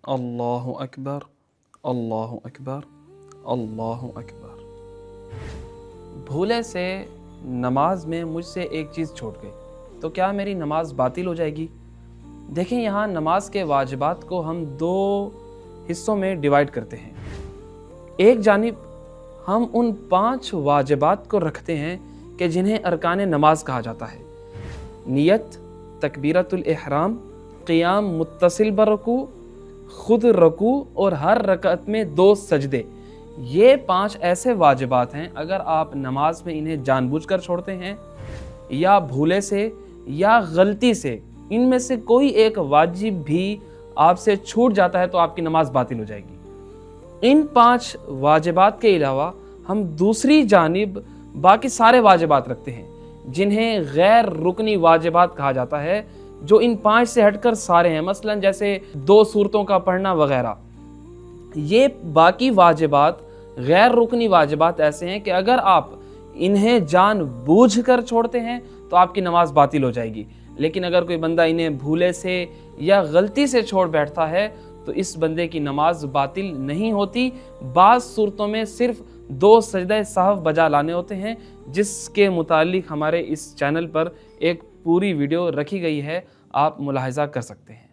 اللہ اکبر، اللہ اکبر، اللہ اکبر۔ بھولے سے نماز میں مجھ سے ایک چیز چھوٹ گئی تو کیا میری نماز باطل ہو جائے گی؟ دیکھیں، یہاں نماز کے واجبات کو ہم دو حصوں میں ڈیوائیڈ کرتے ہیں۔ ایک جانب ہم ان 5 واجبات کو رکھتے ہیں کہ جنہیں ارکان نماز کہا جاتا ہے: نیت، تکبیرۃ الاحرام، قیام متصل برکوع، خود رکوع اور ہر رکعت میں 2 سجدے۔ یہ 5 ایسے واجبات ہیں، اگر آپ نماز میں انہیں جان بوجھ کر چھوڑتے ہیں یا بھولے سے یا غلطی سے ان میں سے کوئی ایک واجب بھی آپ سے چھوٹ جاتا ہے تو آپ کی نماز باطل ہو جائے گی۔ ان 5 واجبات کے علاوہ ہم دوسری جانب باقی سارے واجبات رکھتے ہیں جنہیں غیر رکنی واجبات کہا جاتا ہے، جو ان 5 سے ہٹ کر سارے ہیں، مثلا جیسے 2 سورتوں کا پڑھنا وغیرہ۔ یہ باقی واجبات غیر رکنی واجبات ایسے ہیں کہ اگر آپ انہیں جان بوجھ کر چھوڑتے ہیں تو آپ کی نماز باطل ہو جائے گی، لیکن اگر کوئی بندہ انہیں بھولے سے یا غلطی سے چھوڑ بیٹھتا ہے تو اس بندے کی نماز باطل نہیں ہوتی۔ بعض صورتوں میں صرف 2 سجدہ سہو بجا لانے ہوتے ہیں، جس کے متعلق ہمارے اس چینل پر ایک پوری ویڈیو رکھی گئی ہے، آپ ملاحظہ کر سکتے ہیں۔